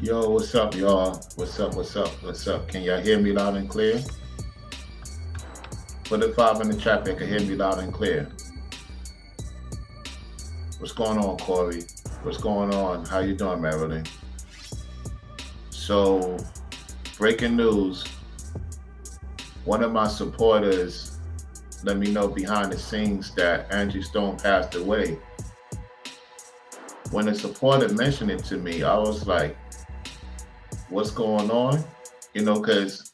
Yo, what's up, y'all? What's up? Can y'all hear me loud and clear? Put a five in the chat that can hear me loud and clear. What's going on, Corey? What's going on? How you doing, Marilyn? So, breaking news. One of my supporters let me know behind the scenes that Angie Stone passed away. When the supporter mentioned it to me, I was like, what's going on? Because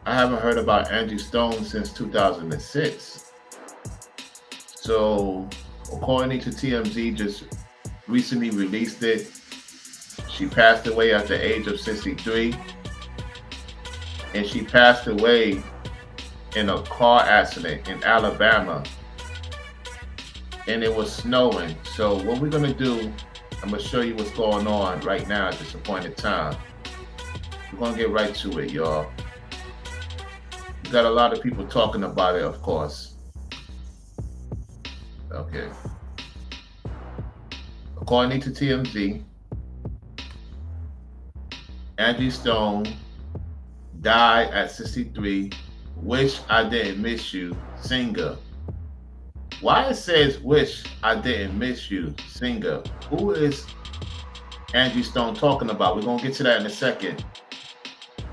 I haven't heard about Angie Stone since 2006. So, according to TMZ, just recently released it. She passed away at the age of 63. And she passed away in a car accident in Alabama. And it was snowing. So what we're going to do, I'm going to show you what's going on right now at this appointed time. We're going to get right to it, y'all. We got a lot of people talking about it, of course. Okay. According to TMZ, Angie Stone died at 63. Wish I didn't miss you, singer. Why it says wish I didn't miss you, singer? Who is Angie Stone talking about? We're going to get to that in a second.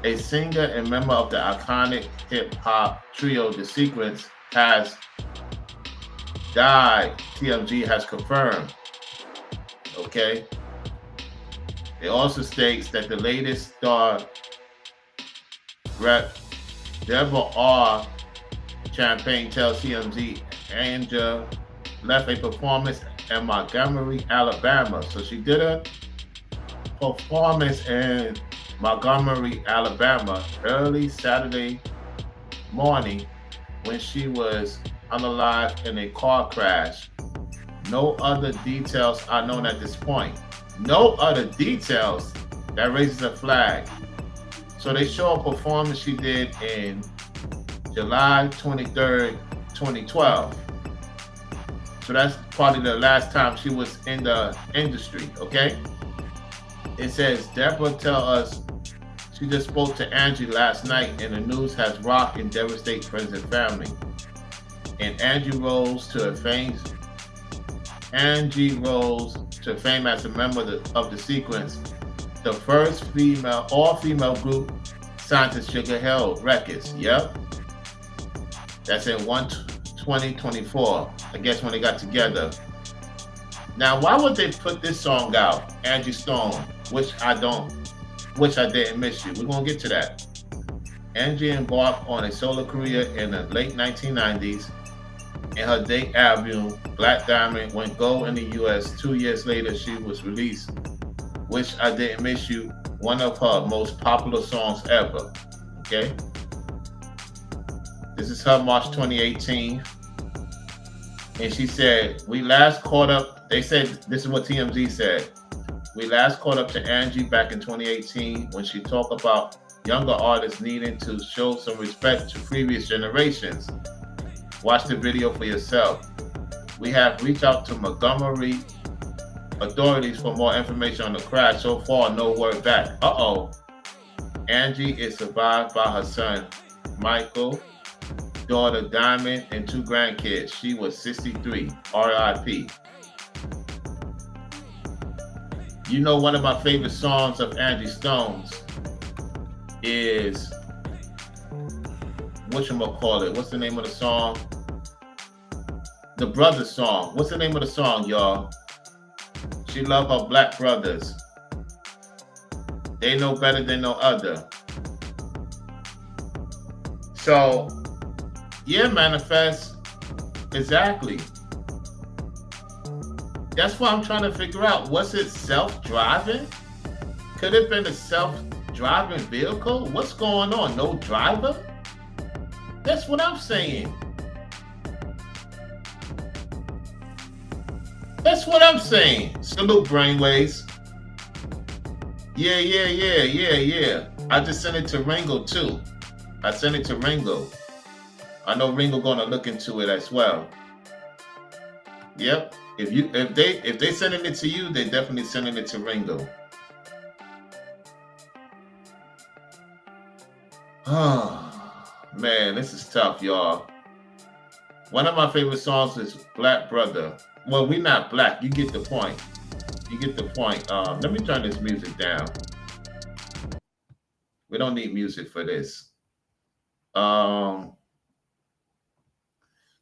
A singer and member of the iconic hip-hop trio The Sequence has died, TMZ has confirmed. Okay? It also states that the latest star rep Deborah R. Champagne tells TMZ Angie left a performance in Montgomery, Alabama. So she did a performance in Montgomery, Alabama early Saturday morning when she was unalive in a car crash. No other details are known at this point. No other details. That raises a flag. So they show a performance she did in July 23rd, 2012. So that's probably the last time she was in the industry, okay? It says, Deborah tell us she just spoke to Angie last night and the news has rocked and devastated friends and family. And Angie rose to fame as a member of the Sequence, the first all-female group signed to Sugar Hill Records. Yep. That's in 2024, I guess, when they got together. Now, why would they put this song out, Angie Stone, which I didn't miss you? We're going to get to that. Angie embarked on a solo career in the late 1990s, and her debut album, Black Diamond, went gold in the US. 2 years later, she was released Wish I Didn't Miss You, one of her most popular songs ever. Okay? This is her March 2018. And she said, we last caught up, they said, this is what TMZ said. We last caught up to Angie back in 2018 when she talked about younger artists needing to show some respect to previous generations. Watch the video for yourself. We have reached out to Montgomery authorities for more information on the crash. So far, no word back. Angie is survived by her son, Michael, daughter, Diamond, and 2 grandkids. She was 63. R.I.P. You know, one of my favorite songs of Angie Stone's is, whatchamacallit? What's the name of the song? The Brothers song. What's the name of the song, y'all? She love her black brothers. They know better than no other. So, yeah, Manifest. Exactly. That's what I'm trying to figure out. Was it self-driving? Could it have been a self-driving vehicle? What's going on? No driver? That's what I'm saying. That's what I'm saying. Salute, Brainwaves. Yeah. I just sent it to Ringo too. I sent it to Ringo. I know Ringo gonna look into it as well. Yep. If they sending it to you, they definitely sending it to Ringo. Oh, man, this is tough, y'all. One of my favorite songs is Black Brother. Well, we not black. You get the point. You get the point. Let me turn this music down. We don't need music for this. Um,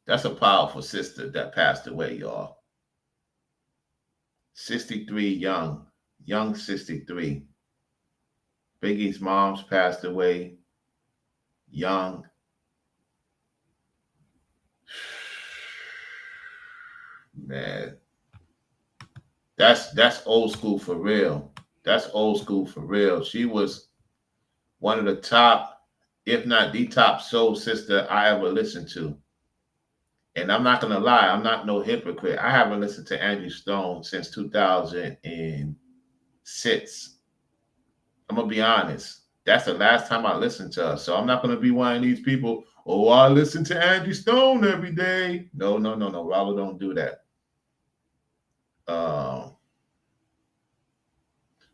that's a powerful sister that passed away, y'all. 63, young 63. Biggie's mom's passed away young. Man, that's old school for real. That's old school for real. She was one of the top, if not the top soul sister I ever listened to. And I'm not gonna lie, I'm not no hypocrite. I haven't listened to Angie Stone since 2006. I'm gonna be honest. That's the last time I listened to her. So I'm not gonna be one of these people. Oh, I listen to Angie Stone every day. No, no, no, no. Rollo don't do that. Uh,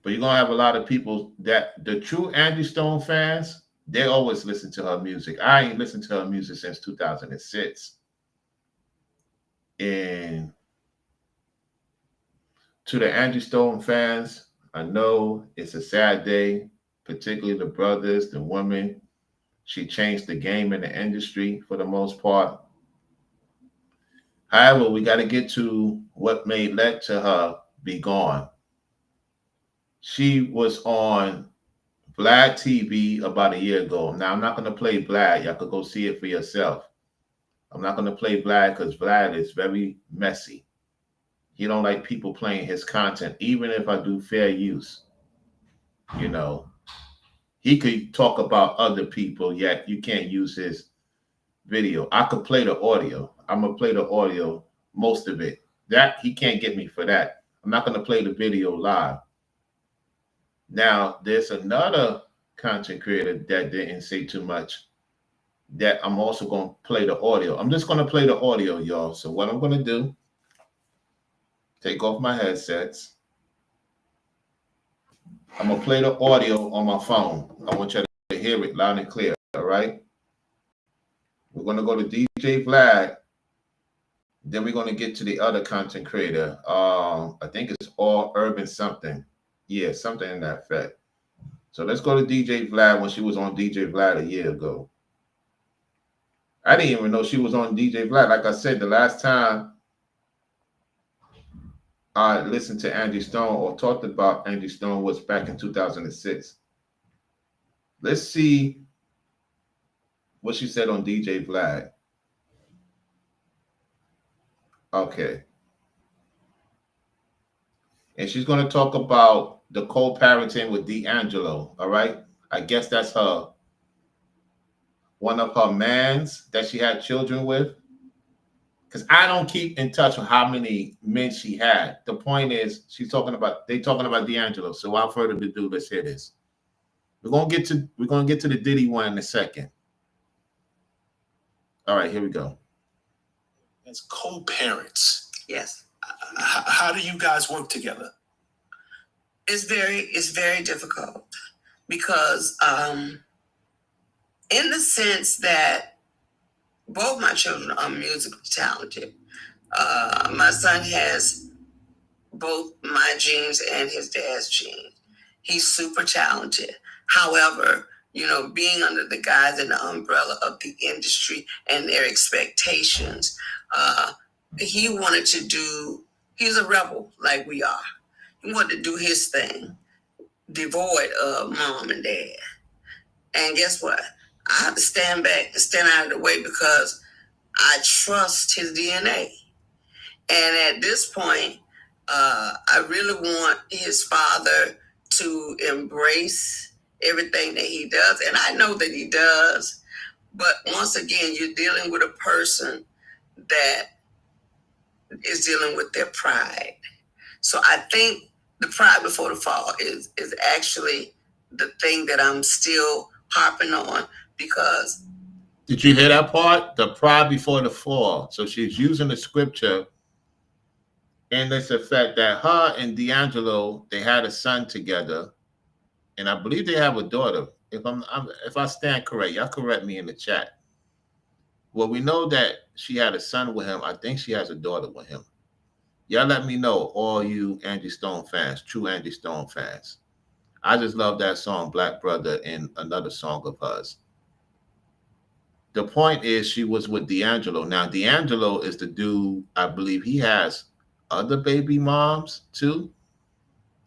but you're gonna have a lot of people that the true Angie Stone fans. They always listen to her music. I ain't listened to her music since 2006. And to the Angie Stone fans, I know it's a sad day, particularly the brothers, the women. She changed the game in the industry for the most part. However, we got to get to what may led to her be gone. She was on Vlad TV about a year ago. Now, I'm not going to play Vlad. Y'all could go see it for yourself. I'm not going to play Vlad because Vlad is very messy. He don't like people playing his content, even if I do fair use. You know, he could talk about other people, yet you can't use his video. I could play the audio. I'm gonna play the audio, most of it. That he can't get me for that. I'm not gonna play the video live. Now, there's another content creator that didn't say too much that I'm also gonna play the audio. I'm just gonna play the audio, y'all. So what I'm gonna do, take off my headsets. I'm gonna play the audio on my phone. I want you to hear it loud and clear. All right. We're gonna go to DJ Vlad. Then we're gonna get to the other content creator. I think it's all urban something. Yeah, something in that effect. So let's go to DJ Vlad when she was on DJ Vlad a year ago. I didn't even know she was on DJ Vlad. Like I said, the last time I listened to Angie Stone or talked about Angie Stone was back in 2006. Let's see what she said on DJ Vlad. Okay. And she's going to talk about the co-parenting with D'Angelo. All right. I guess that's her, one of her mans that she had children with. Because I don't keep in touch with how many men she had. The point is, they talking about D'Angelo. So without further ado, let's hear this. We're gonna get to the Diddy one in a second. All right, here we go. As co-parents, yes. How do you guys work together? It's very difficult because in the sense that both my children are musically talented. My son has both my genes and his dad's genes. He's super talented. However, being under the guise and the umbrella of the industry and their expectations, he wanted to do, he's a rebel like we are. He wanted to do his thing, devoid of mom and dad. And guess what? I have to stand back and stand out of the way because I trust his DNA. And at this point, I really want his father to embrace everything that he does. And I know that he does. But once again, you're dealing with a person that is dealing with their pride. So I think the pride before the fall is actually the thing that I'm still harping on because. Did you hear that part? The pride before the fall. So she's using the scripture in this effect that her and D'Angelo, they had a son together. and I believe they have a daughter. If I stand correct, y'all correct me in the chat. Well, we know that she had a son with him. I think she has a daughter with him. Y'all let me know, all you Angie Stone fans, true Angie Stone fans. I just love that song, Black Brother, and another song of hers. The point is, she was with D'Angelo. Now, D'Angelo is the dude, I believe he has other baby moms too.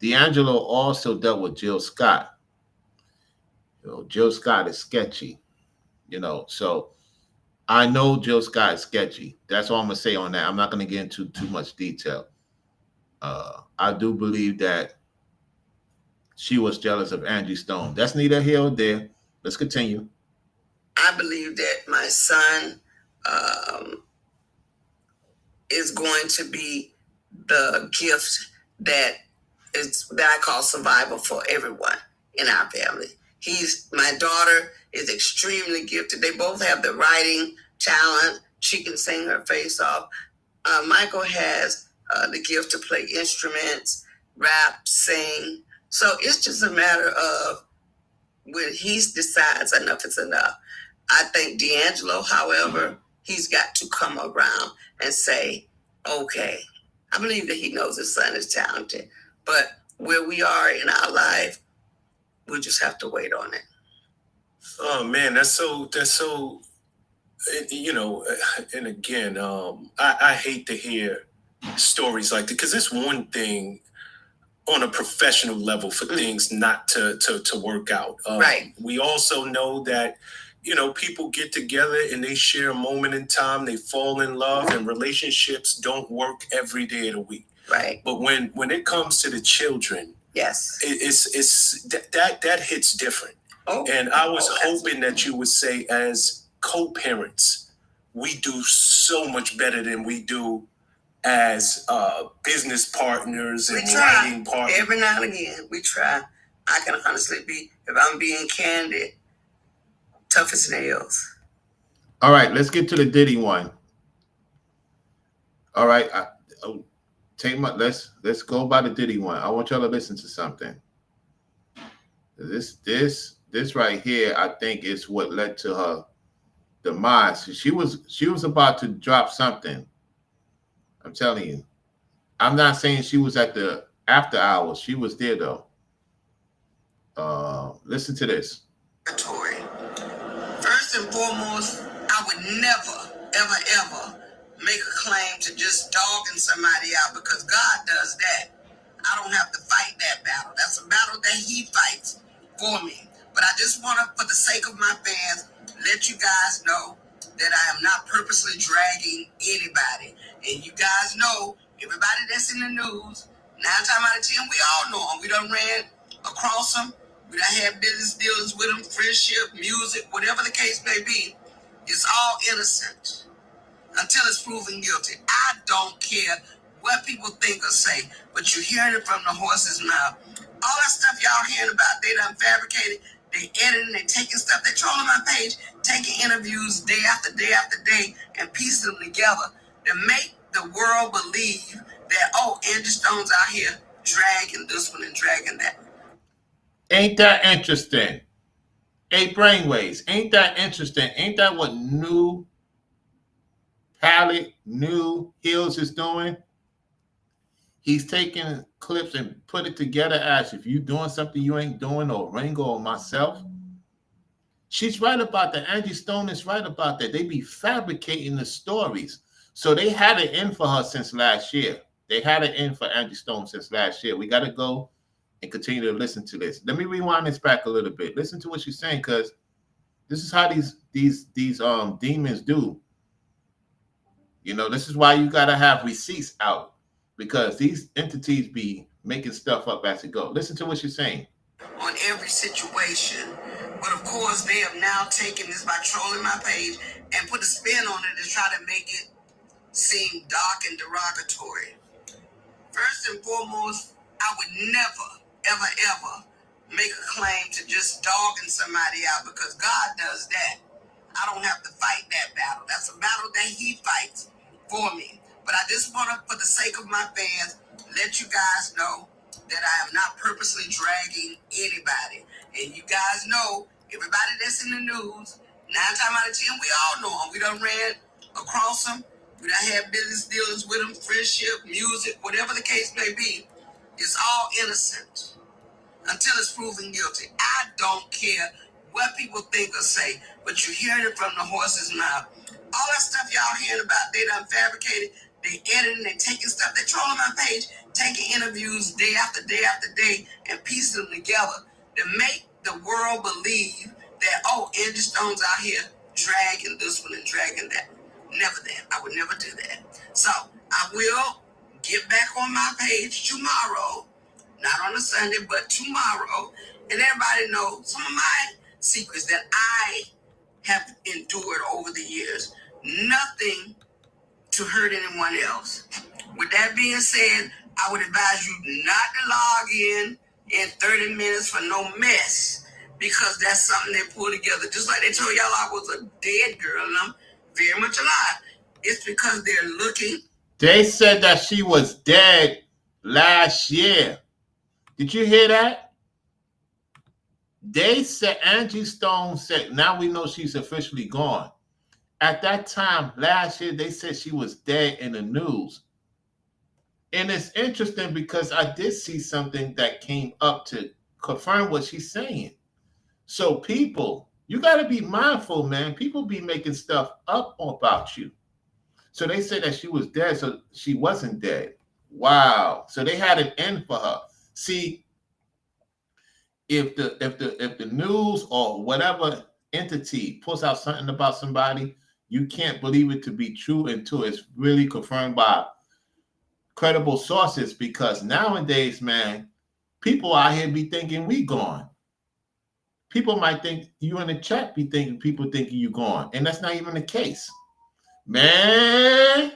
D'Angelo also dealt with Jill Scott. Jill Scott is sketchy, so I know Jill Scott is sketchy. That's all I'm gonna say on that. I'm not gonna get into too much detail. I do believe that she was jealous of Angie Stone. That's neither here nor there. Let's continue. I believe that my son um, is going to be the gift that I call survival for everyone in our family. My daughter is extremely gifted. They both have the writing talent. She can sing her face off. Michael has the gift to play instruments, rap, sing. So it's just a matter of when he decides enough is enough. I think D'Angelo, however, he's got to come around and say, okay, I believe that he knows his son is talented, but where we are in our life, we'll just have to wait on it. Oh man, that's so and again, I hate to hear stories like that, because it's one thing on a professional level for things not to work out. Right. We also know that people get together and they share a moment in time, they fall in love, and relationships don't work every day of the week. Right. But when it comes to the children, yes, it's that hits different. And I was hoping that you would say, as co-parents, we do so much better than we do as business partners and writing partners. Every now and again, we try. I can honestly be, if I'm being candid, tough as nails. All right, let's get to the Diddy one. All right, let's go by the Diddy one. I want y'all to listen to something. This right here, I think, is what led to her demise. She was about to drop something. I'm telling you. I'm not saying she was at the after hours. She was there though. Listen to this. First and foremost, I would never, ever, ever make a claim to just dogging somebody out, because God does that. I don't have to fight that battle. That's a battle that he fights for me. But I just want to, for the sake of my fans, let you guys know that I am not purposely dragging anybody. And you guys know, everybody that's in the news, 9 times out of 10, we all know them. We done ran across them. We done had business dealings with them, friendship, music, whatever the case may be. It's all innocent until it's proven guilty. I don't care what people think or say, but you're hearing it from the horse's mouth. All that stuff y'all hearing about, they done fabricated, they editing, they taking stuff, they trolling my page, taking interviews day after day after day, and piecing them together to make the world believe that, oh, Angie Stone's out here dragging this one and dragging that. Ain't that interesting? Hey, Brainwaves, ain't that interesting? Ain't that what New Hills is doing? He's taking clips and put it together as if you doing something you ain't doing, or Ringo or myself. She's right about that. Angie Stone is right about that. They be fabricating the stories. So they had it in for her since last year. They had it in for Angie Stone since last year. We got to go and continue to listen to this. Let me rewind this back a little bit. Listen to what she's saying, because this is how these demons do. This is why you got to have receipts out, because these entities be making stuff up as it go. Listen to what she's saying. On every situation, but of course they have now taken this by trolling my page and put a spin on it to try to make it seem dark and derogatory. First and foremost, I would never, ever, ever make a claim to just dogging somebody out, because God does that. I don't have to fight that battle. That's a battle that he fights for me. But I just want to, for the sake of my fans, let you guys know that I am not purposely dragging anybody. And you guys know, everybody that's in the news, 9 times out of 10, we all know them. We done ran across them. We done had business dealings with them, friendship, music, whatever the case may be. It's all innocent until it's proven guilty. I don't care what people think or say, but you're hearing it from the horse's mouth. All that stuff y'all hearing about, they done fabricated, they editing, they taking stuff, they trolling my page, taking interviews day after day after day and piecing them together to make the world believe that, oh, Angie Stone's out here dragging this one and dragging that. Never that. I would never do that. So I will get back on my page tomorrow, not on a Sunday, but tomorrow, and everybody know some of my secrets that I have endured over the years. Nothing to hurt anyone else. With that being said, I would advise you not to log in 30 minutes for no mess, because that's something they pull together. Just like they told y'all I was a dead girl, and I'm very much alive. It's because they're looking. They said that she was dead last year. Did you hear that? They said, Angie Stone said, now we know she's officially gone. At that time, last year, they said she was dead in the news. And it's interesting because I did see something that came up to confirm what she's saying. So people, you got to be mindful, man. People be making stuff up about you. So they said that she was dead, so she wasn't dead. Wow. So they had an end for her. See, if the news or whatever entity puts out something about somebody, you can't believe it to be true until it's really confirmed by credible sources, because nowadays, man, people out here be thinking we gone. People might think you in the chat be thinking people thinking you gone, and that's not even the case. Man,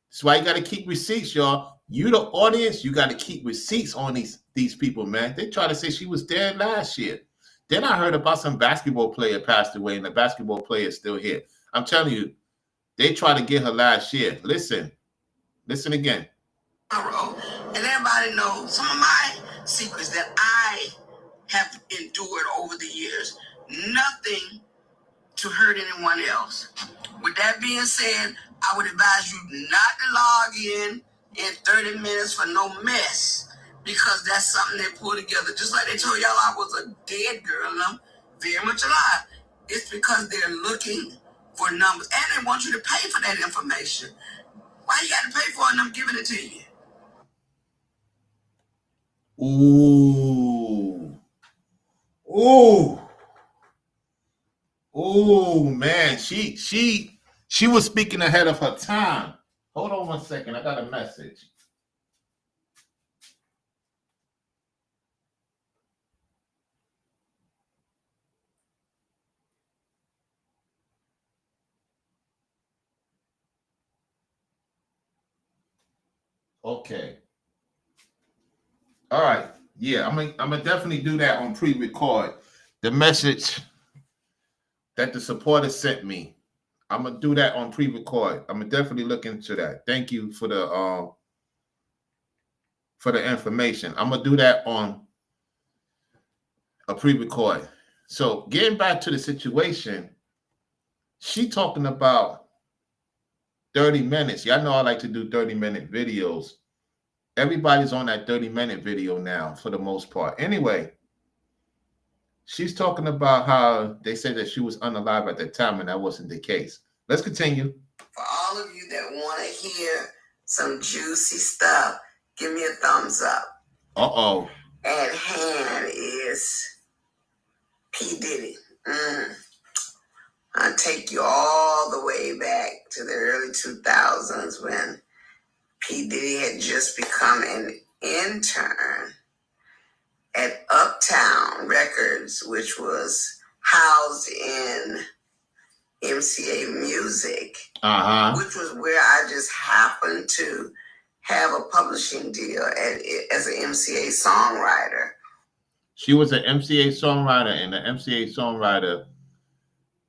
that's why you got to keep receipts, y'all. You the audience, you got to keep receipts on these people, man. They try to say she was dead last year. Then I heard about some basketball player passed away, and the basketball player is still here. I'm telling you, they tried to get her last year. Listen again. And everybody knows some of my secrets that I have endured over the years. Nothing to hurt anyone else. With that being said, I would advise you not to log in 30 minutes for no mess, because that's something they pull together. Just like they told y'all I was a dead girl, and I'm very much alive. It's because they're looking for numbers, and they want you to pay for that information. Why you got to pay for it and I'm giving it to you? Ooh, man. She was speaking ahead of her time. Hold on 1 second. I got a message. Okay. All right. Yeah, I'm gonna definitely do that on pre-record. The message that the supporter sent me, I'm gonna do that on pre-record. I'm gonna definitely look into that. Thank you for the information. I'm gonna do that on a pre-record. So getting back to the situation, she talking about 30 minutes. Y'all know I like to do 30-minute videos. Everybody's on that 30-minute video now for the most part. Anyway, she's talking about how they said that she was unalive at the time, and that wasn't the case. Let's continue. For all of you that want to hear some juicy stuff, give me a thumbs up. Uh-oh. At hand is P. Diddy. I'll take you all the way back to the early 2000s when P. Diddy had just become an intern at Uptown Records, which was housed in MCA Music, which was where I just happened to have a publishing deal as an MCA songwriter. She was an MCA songwriter, and the MCA songwriter,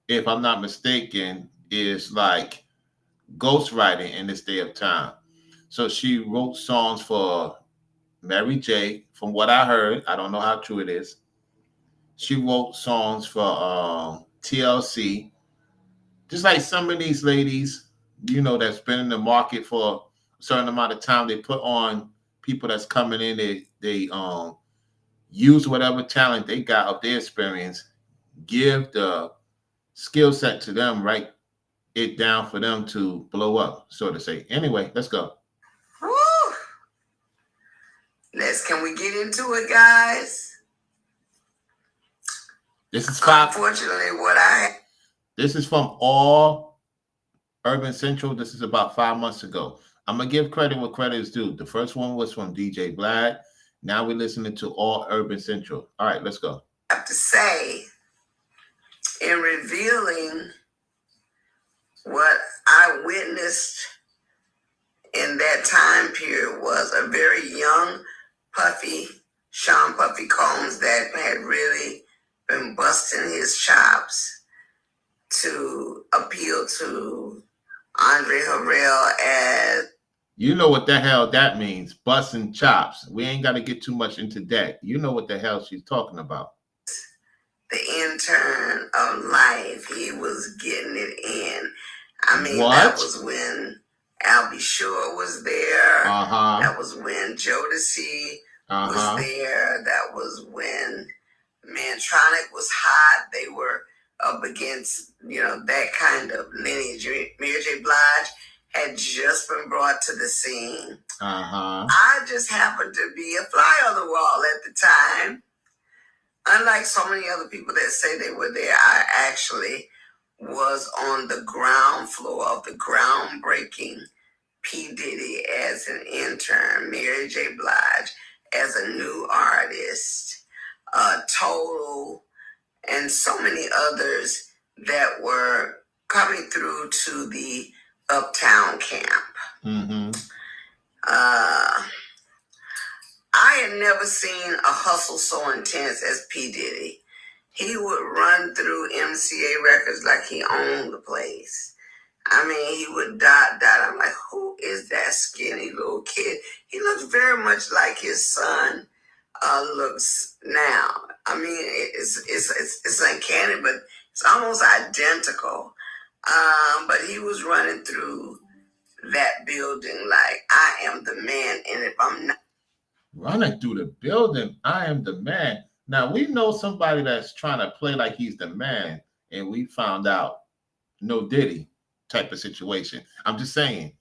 if I'm not mistaken, is like ghostwriting in this day of time. So she wrote songs for Mary J. From what I heard, I don't know how true it is. She wrote songs for TLC. Just like some of these ladies, that's been in the market for a certain amount of time, they put on people that's coming in. They use whatever talent they got of their experience, give the skill set to them, write it down for them to blow up, so to say. Anyway, let's go. Woo! Can we get into it, guys? This is five. Unfortunately, This is from All Urban Central. This is about 5 months ago. I'm gonna give credit where credit is due. The first one was from DJ Vlad. Now we're listening to All Urban Central. All right, let's go. I have to say, in revealing what I witnessed in that time period was a very young Sean Puffy Combs, that had really been busting his chops to appeal to Andre Harrell as... You know what the hell that means, busting chops. We ain't got to get too much into that. You know what the hell she's talking about. The intern of life. He was getting it in. I mean, what? That was when Albie Shore was there. Uh-huh. That was when Jodeci was there. That was when Mantronic was hot. They were up against, that kind of lineage. Mary J. Blige had just been brought to the scene. I just happened to be a fly on the wall at the time. Unlike so many other people that say they were there, I actually was on the ground floor of the groundbreaking P. Diddy as an intern, Mary J. Blige as a new artist, Total, and so many others that were coming through to the Uptown camp. I had never seen a hustle so intense as P. Diddy. He would run through MCA Records like he owned the place. I mean, he would dot. I'm like, who is that skinny little kid? He looks very much like his son looks now. I mean, it's uncanny, but it's almost identical. But he was running through that building like, I am the man, and if I'm not running through the building, I am the man. Now we know somebody that's trying to play like he's the man, and we found out no Diddy type of situation. I'm just saying.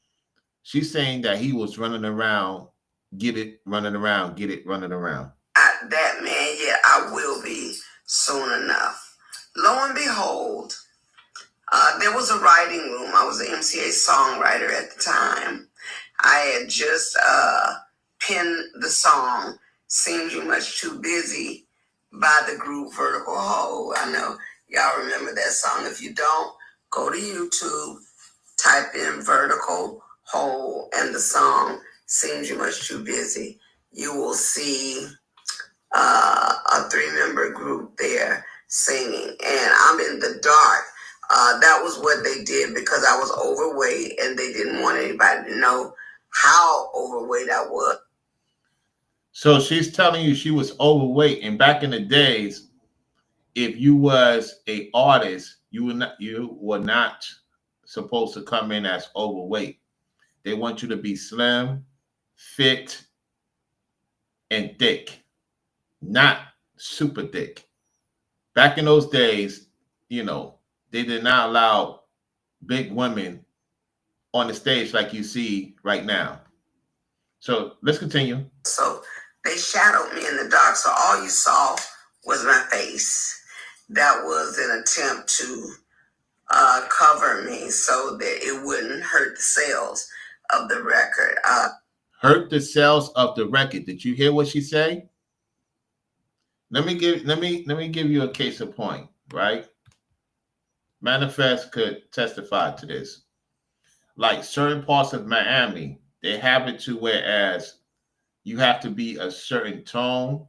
She's saying that he was running around, get it, running around, get it, running around. That man, yeah, I will be soon enough. Lo and behold, there was a writing room. I was an MCA songwriter at the time. I had just penned the song "Seems You Much Too Busy" by the group Vertical Hole. I know y'all remember that song. If you don't, go to YouTube, type in Vertical Hole and the song "Seems You Much Too Busy." You will see a 3-member group there singing, and I'm in the dark. That was what they did because I was overweight, and they didn't want anybody to know how overweight I was. So she's telling you she was overweight, and back in the days, if you was a artist, you were not supposed to come in as overweight. They want you to be slim, fit, and thick, not super thick. Back in those days, they did not allow big women on the stage like you see right now. So let's continue. So they shadowed me in the dark, so all you saw was my face. That was an attempt to cover me so that it wouldn't hurt the sales of the record. Hurt the sales of the record. Did you hear what she said? Let me give you a case in point, right? Manifest could testify to this. Like certain parts of Miami, they have it to whereas you have to be a certain tone,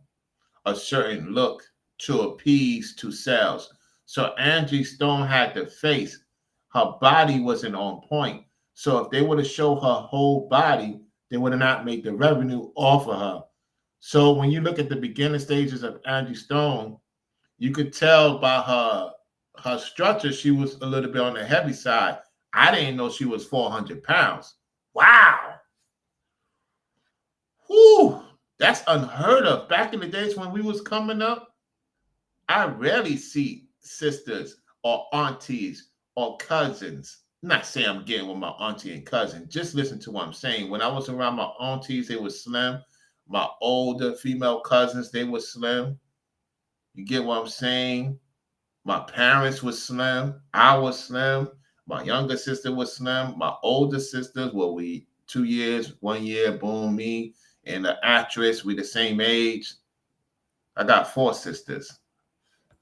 a certain look to appease to sales. So Angie Stone had the face. Her body wasn't on point. So if they would have showed her whole body, they would have not made the revenue off of her. So when you look at the beginning stages of Angie Stone, you could tell by her structure she was a little bit on the heavy side. I didn't know she was 400 pounds. Wow. Whew. That's unheard of. Back in the days when we was coming up, I rarely see sisters or aunties or cousins. I'm not saying I'm getting with my auntie and cousin. Just listen to what I'm saying. When I was around my aunties, they were slim. My older female cousins, they were slim. You get what I'm saying? My parents were slim. I was slim. My younger sister was slim. My older sisters, well, we 2 years, 1 year, boom, me and the actress, we the same age. I got 4 sisters.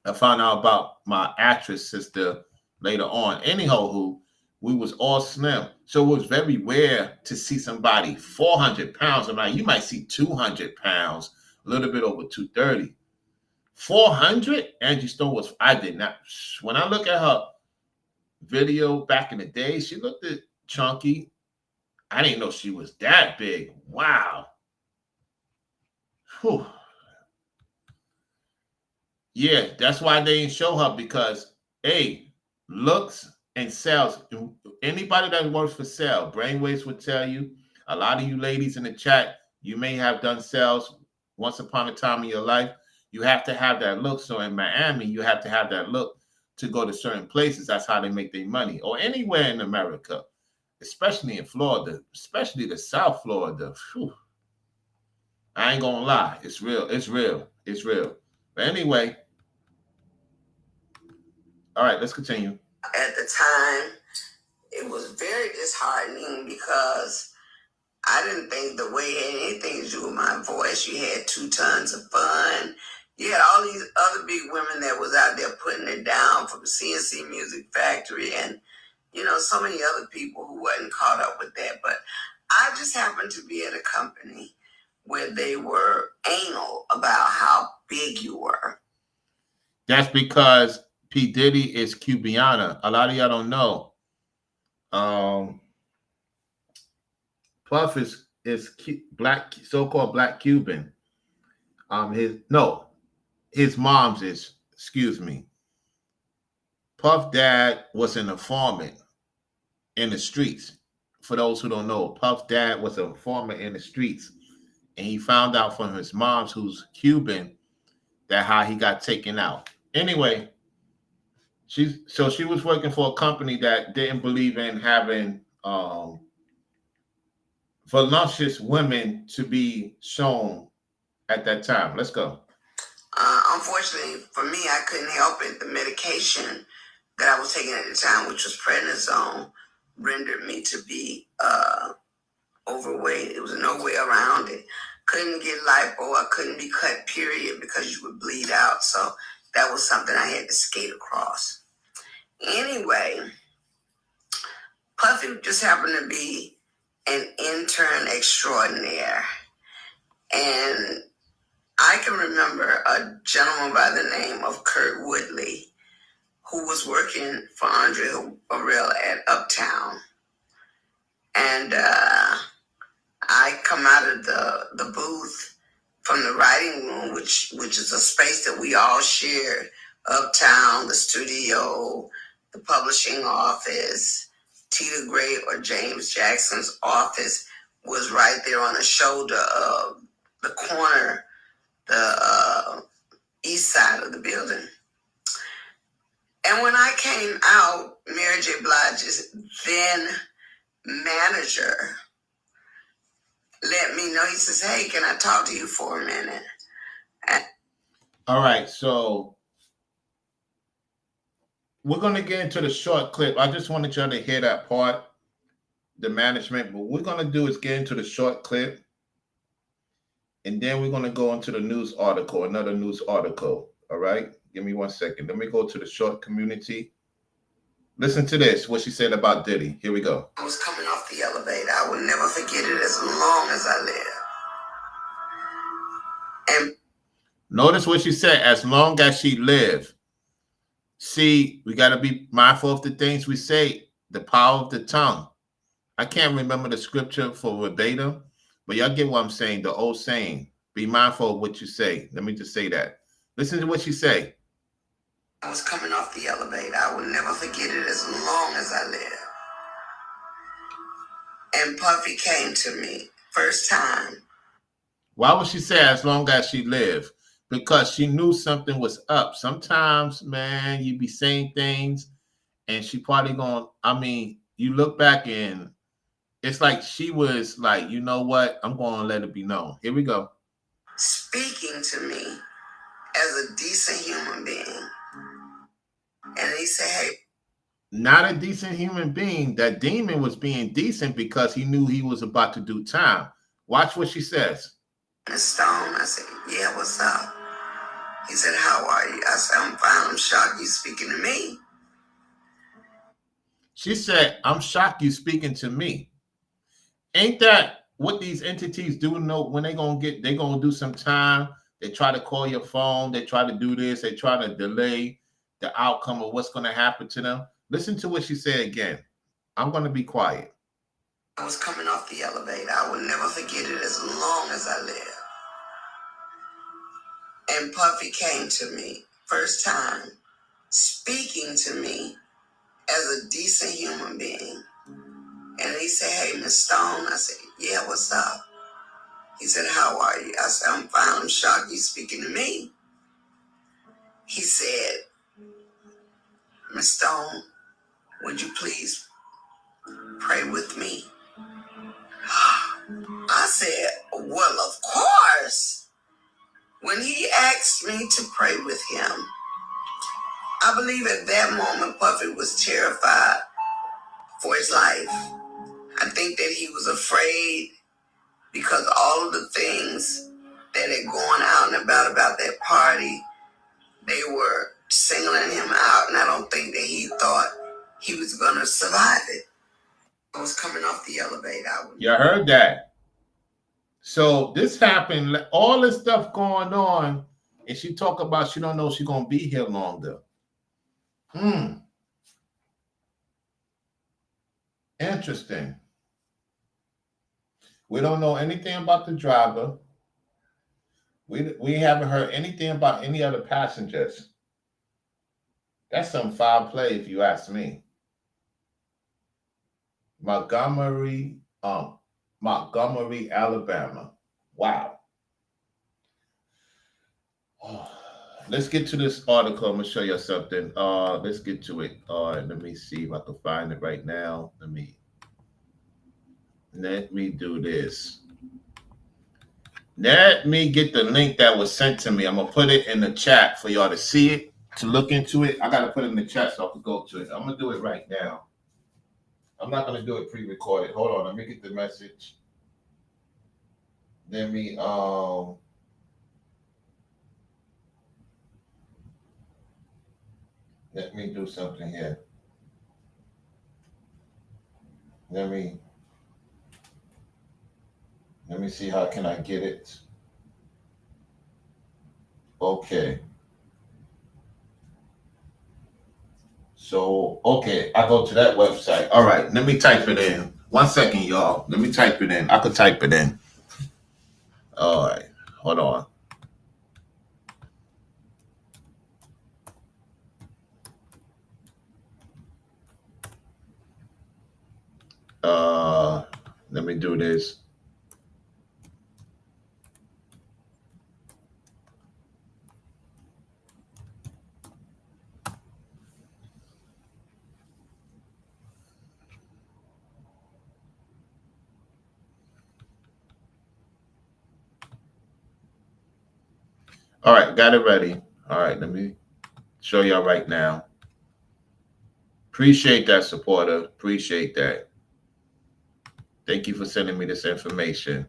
I found out about my actress sister later on. Anyhow, who we was all slim. So it was very rare to see somebody 400 pounds. I'm like, you might see 200 pounds, a little bit over 230. 400? Angie Stone was, I did not. When I look at her video back in the day, she looked chunky. I didn't know she was that big. Wow. Whew. Yeah, that's why they didn't show her because, hey, looks and sales. Anybody that works for sale, Brainwaves would tell you. A lot of you ladies in the chat, you may have done sales once upon a time in your life. You have to have that look. So in Miami, you have to have that look to go to certain places. That's how they make their money. Or anywhere in America, especially in Florida, especially the South Florida. Whew. I ain't gonna lie. It's real. It's real. It's real. But anyway, all right, let's continue. At the time, it was very disheartening because I didn't think the way it had anything to do with my voice. You had 2 tons of fun. You had all these other big women that was out there putting it down, from CNC Music Factory and, so many other people who wasn't caught up with that. But I just happened to be at a company where they were anal about how big you were. That's because P. Diddy is Cubana. A lot of y'all don't know. Puff is black, so-called black Cuban. His mom's is, excuse me. Puff dad was an informant in the streets. For those who don't know, Puff dad was an informant in the streets. And he found out from his mom's, who's Cuban, that how he got taken out. Anyway, she was working for a company that didn't believe in having voluptuous women to be shown at that time. Let's go. Unfortunately for me, I couldn't help it. The medication that I was taking at the time, which was prednisone, rendered me to be overweight. There was no way around it. Couldn't get lipo. I couldn't be cut, period, because you would bleed out. So that was something I had to skate across. Anyway, Puffy just happened to be an intern extraordinaire. And I can remember a gentleman by the name of Kurt Woodley, who was working for Andre Harrell at Uptown. And I come out of the booth from the writing room, which is a space that we all shared. Uptown, the studio, the publishing office, Tita Gray or James Jackson's office was right there on the shoulder of the corner, the east side of the building. And when I came out, Mary J. Blige's then manager let me know. He says, "Hey, can I talk to you for a minute?" All right, so we're going to get into the short clip. I just wanted y'all to hear that part, the management. But what we're going to do is get into the short clip. And then we're going to go into the news article, another news article. All right? Give me 1 second. Let me go to the short community. Listen to this, what she said about Diddy. Here we go. I was coming off the elevator. I will never forget it as long as I live. And notice what she said, as long as she live. See, we got to be mindful of the things we say, the power of the tongue. I can't remember the scripture for verbatim, but y'all get what I'm saying, the old saying. Be mindful of what you say. Let me just say that. Listen to what she say. I was coming off the elevator. I will never forget it as long as I live. And Puffy came to me first time. Why would she say as long as she lived? Because she knew something was up. Sometimes, man, you be saying things and she probably going, I mean, you look back and it's like she was like, you know what? I'm going to let it be known. Here we go. Speaking to me as a decent human being. And he said, hey. Not a decent human being. That demon was being decent because he knew he was about to do time. Watch what she says. Miss Stone, I said, yeah, what's up? He said, how are you? I said, I'm fine. I'm shocked you speaking to me. She said, I'm shocked you speaking to me. Ain't that what these entities do? Know when they're gonna do some time. They try to call your phone, they try to do this, they try to delay the outcome of what's gonna happen to them. Listen to what she said again. I'm gonna be quiet. I was coming off the elevator. I will never forget it as long as I live. And Puffy came to me first time, speaking to me as a decent human being. And he said, hey, Miss Stone. I said, yeah, what's up? He said, how are you? I said, I'm fine. I'm shocked you speaking to me. He said, Miss Stone, would you please pray with me? I said, well, of course. When he asked me to pray with him, I believe at that moment Puffy was terrified for his life. I think that he was afraid because all of the things that had gone out and about that party, they were singling him out, and I don't think that he thought he was going to survive it. I was coming off the elevator. You heard that. So this happened, all this stuff going on, and she talk about she don't know she's gonna be here longer. Interesting. We don't know anything about the driver. We haven't heard anything about any other passengers. That's some foul play, if you ask me. Montgomery, Alabama. Wow. Oh, let's get to this article. I'm gonna show you something. Let's get to it. Let me see if I can find it right now. Let me do this. Let me get the link that was sent to me. I'm gonna put it in the chat for y'all to see it, to look into it. I gotta put it in the chat so I can go to it. I'm gonna do it right now. I'm not gonna do it pre-recorded. Hold on, let me get the message. Let me do something here. Let me see how can I get it. Okay. So, okay, I go to that website. All right, let me type it in. 1 second, y'all. Let me type it in. I could type it in. All right, hold on. Let me do this. All right, got it ready. All right, let me show y'all right now. Appreciate that, supporter. Appreciate that. Thank you for sending me this information.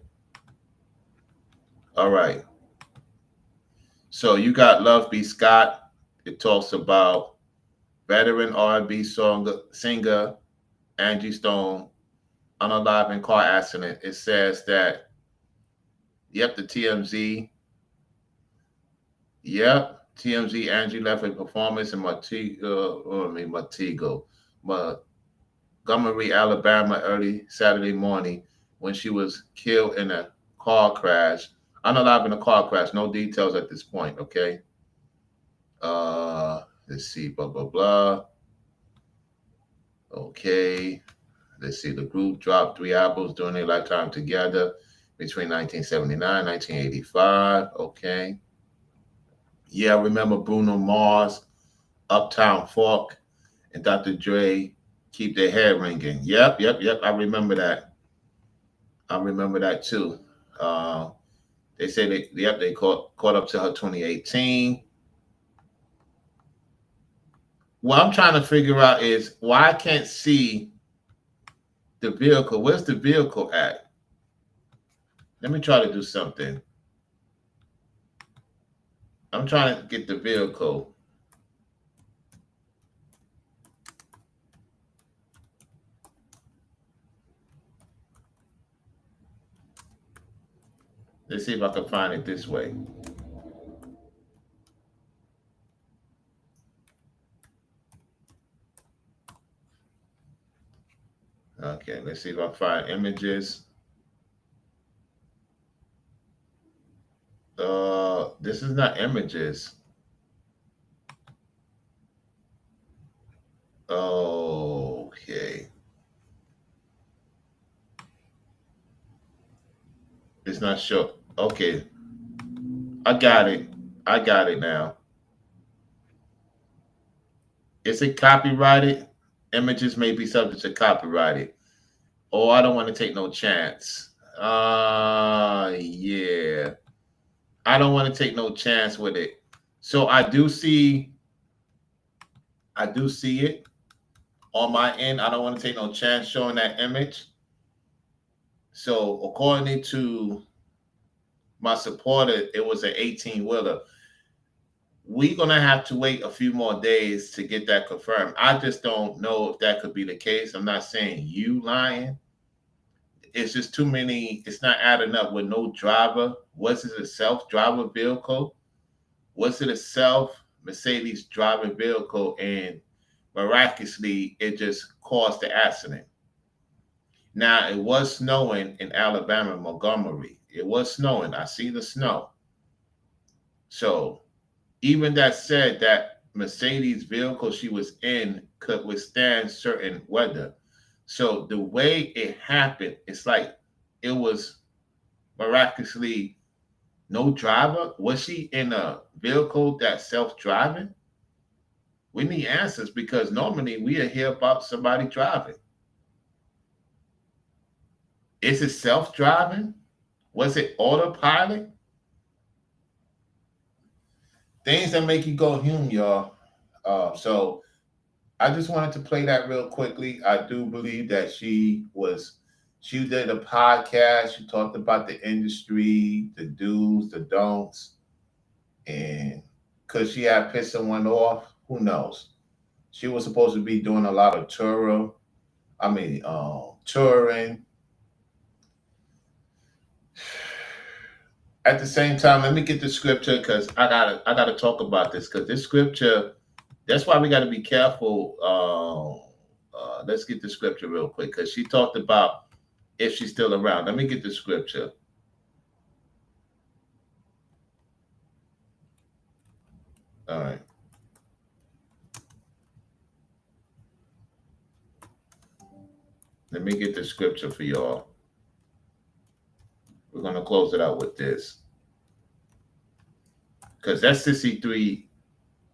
All right. So you got Love B. Scott. It talks about veteran R&B singer Angie Stone unalive in car accident. It says that, yep, the TMZ. Yep, TMZ. Angie left a performance in Montgomery, Alabama, early Saturday morning when she was killed in a car crash unalive in a car crash. No details at this point. Okay. Let's see. Blah blah blah. Okay. Let's see. The group dropped 3 albums during their lifetime together between 1979 1985. Okay. Yeah, I remember Bruno Mars, Uptown Funk, and Dr. Dre keep their hair ringing. Yep. I remember that. I remember that too. Uh, they say they caught up to her 2018. What I'm trying to figure out is why I can't see the vehicle. Where's the vehicle at? Let me try to do something. I'm trying to get the vehicle. Let's see if I can find it this way. Okay, let's see if I find images. This is not images. Okay. It's not sure. Okay. I got it. I got it now. Is it copyrighted? Images may be subject to copyrighted. Oh, I don't want to take no chance. Yeah. I don't want to take no chance with it. So I do see it on my end. I don't want to take no chance showing that image. So according to my supporter, it was an 18-wheeler. We're gonna have to wait a few more days to get that confirmed. I just don't know if that could be the case. I'm not saying you lying. It's just too many. It's not adding up with no driver. Was it a self-driver vehicle? Was it a self Mercedes driving vehicle? And miraculously, it just caused the accident. Now, it was snowing in Alabama, Montgomery. It was snowing. I see the snow. So, even that said, that Mercedes vehicle she was in could withstand certain weather. So, the way it happened, it's like it was miraculously no driver. Was she in a vehicle that's self-driving? We need answers because normally we hear about somebody driving. Is it self-driving? Was it autopilot? Things that make you go y'all. So I just wanted to play that real quickly. I do believe that she did a podcast. She talked about the industry, the do's, the don'ts, and could she have pissed someone off? Who knows? She was supposed to be doing a lot of touring. At the same time, let me get the scripture because I gotta talk about this because this scripture. That's why we got to be careful. Let's get the scripture real quick because she talked about if she's still around. Let me get the scripture. All right. Let me get the scripture for y'all. We're going to close it out with this. Because that's 63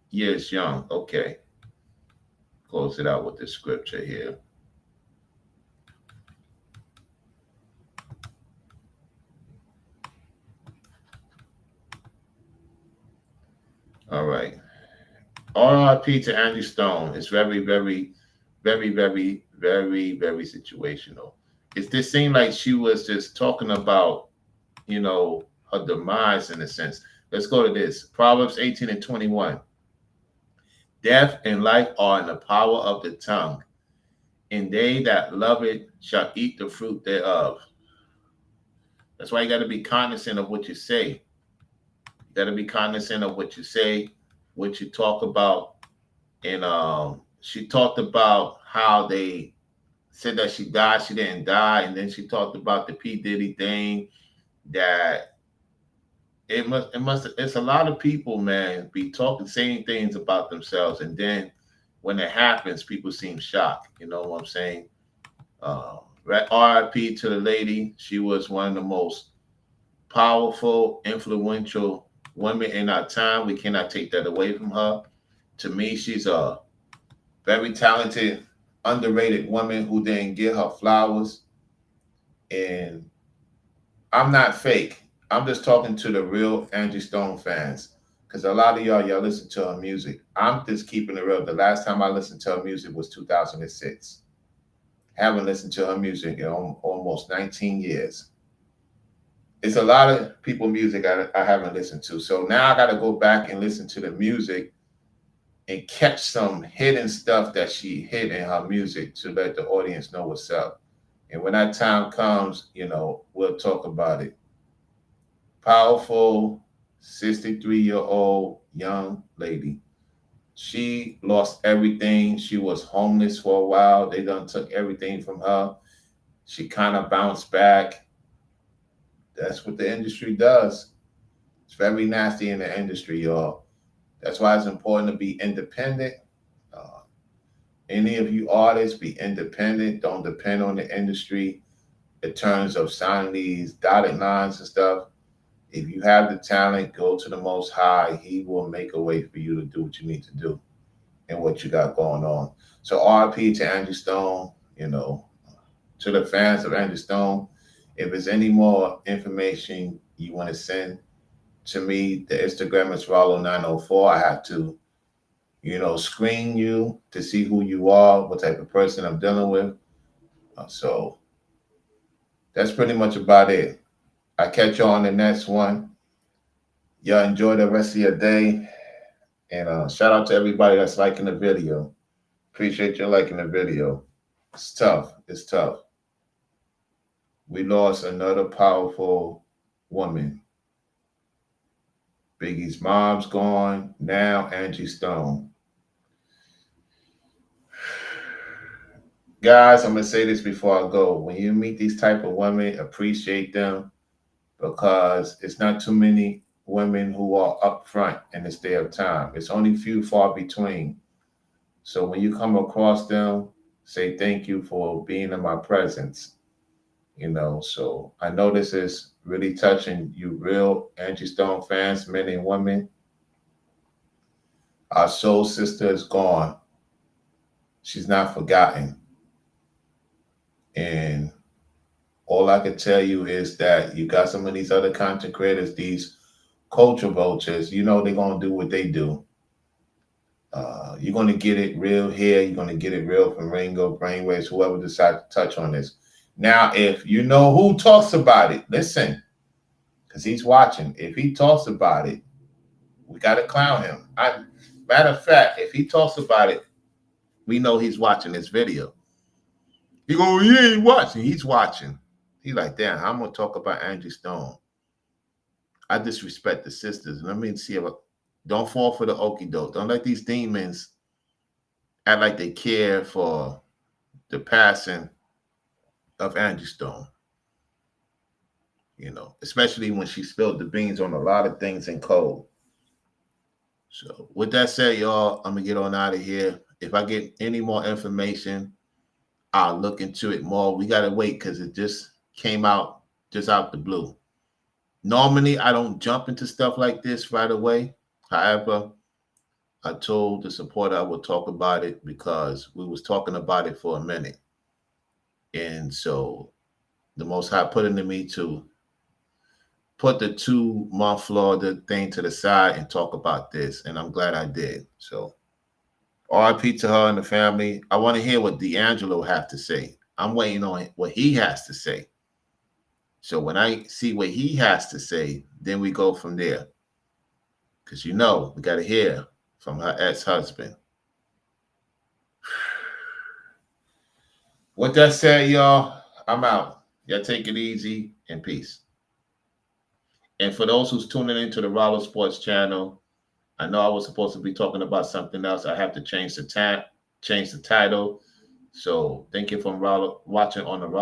years young. Okay. Close it out with the scripture here. All right. RIP to Angie Stone. It's very, very, very, very, very, very situational. This seemed like she was just talking about, her demise in a sense. Let's go to this. Proverbs 18 and 21. Death and life are in the power of the tongue, and they that love it shall eat the fruit thereof. That's why you got to be cognizant of what you say. You got to be cognizant of what you say, what you talk about. And she talked about how they said that she died. She didn't die. And then she talked about the P. Diddy thing that it's a lot of people, man, be talking, saying things about themselves, and then when it happens, people seem shocked. You know what I'm saying? Uh, RIP to the lady. She was one of the most powerful, influential women in our time. We cannot take that away from her. To me, she's a very talented, underrated woman who didn't get her flowers. And I'm not fake. I'm just talking to the real Angie Stone fans. Because a lot of y'all listen to her music. I'm just keeping it real. The last time I listened to her music was 2006. Haven't listened to her music in almost 19 years. It's a lot of people music I haven't listened to. So now I got to go back and listen to the music and catch some hidden stuff that she hid in her music to let the audience know what's up. And when that time comes, we'll talk about it. Powerful 63-year-old young lady. She lost everything. She was homeless for a while. They done took everything from her. She kind of bounced back. That's what the industry does. It's very nasty in the industry, y'all. That's why it's important to be independent. Uh, any of you artists, be independent. Don't depend on the industry in terms of signing these dotted lines and stuff. If you have the talent, go to the Most High. He will make a way for you to do what you need to do and what you got going on. So RP to Angie Stone, to the fans of Angie Stone. If there's any more information you want to send to me, the Instagram is Rollo904. I have to, screen you to see who you are, what type of person I'm dealing with. So that's pretty much about it. I catch you on the next one. Y'all enjoy the rest of your day. And shout out to everybody that's liking the video. Appreciate you liking the video. It's tough. It's tough. We lost another powerful woman. Biggie's mom's gone. Now Angie Stone. Guys, I'm going to say this before I go. When you meet these type of women, appreciate them, because it's not too many women who are up front in this day of time. It's only few far between. So when you come across them, say thank you for being in my presence. So I know this is really touching you real Angie Stone fans, men and women. Our soul sister is gone. She's not forgotten. And all I can tell you is that you got some of these other content creators, these culture vultures, they're going to do what they do. You're going to get it real here. You're going to get it real from Ringo, Brainwaves, whoever decides to touch on this. Now, if you know who talks about it, listen, because he's watching. If he talks about it, we got to clown him. Matter of fact, if he talks about it, we know he's watching this video. He go, he ain't watching. He's watching. He's like, damn, I'm going to talk about Angie Stone. I disrespect the sisters. Let me see if don't fall for the okie doke. Don't let these demons act like they care for the passing of Angie Stone. Especially when she spilled the beans on a lot of things in code. So with that said, y'all, I'm going to get on out of here. If I get any more information, I'll look into it more. We got to wait because it just came out just out the blue. Normally, I don't jump into stuff like this right away. However, I told the supporter I would talk about it because we was talking about it for a minute. And so the Most High put into me to put the 2-month Florida thing to the side and talk about this. And I'm glad I did. So RIP to her and the family. I want to hear what D'Angelo have to say. I'm waiting on what he has to say. So when I see what he has to say, then we go from there. Because we got to hear from her ex-husband. With that said, y'all, I'm out. Y'all take it easy and peace. And for those who's tuning into the Rollo Sports channel, I know I was supposed to be talking about something else. I have to change the title. So thank you for watching on the Rollo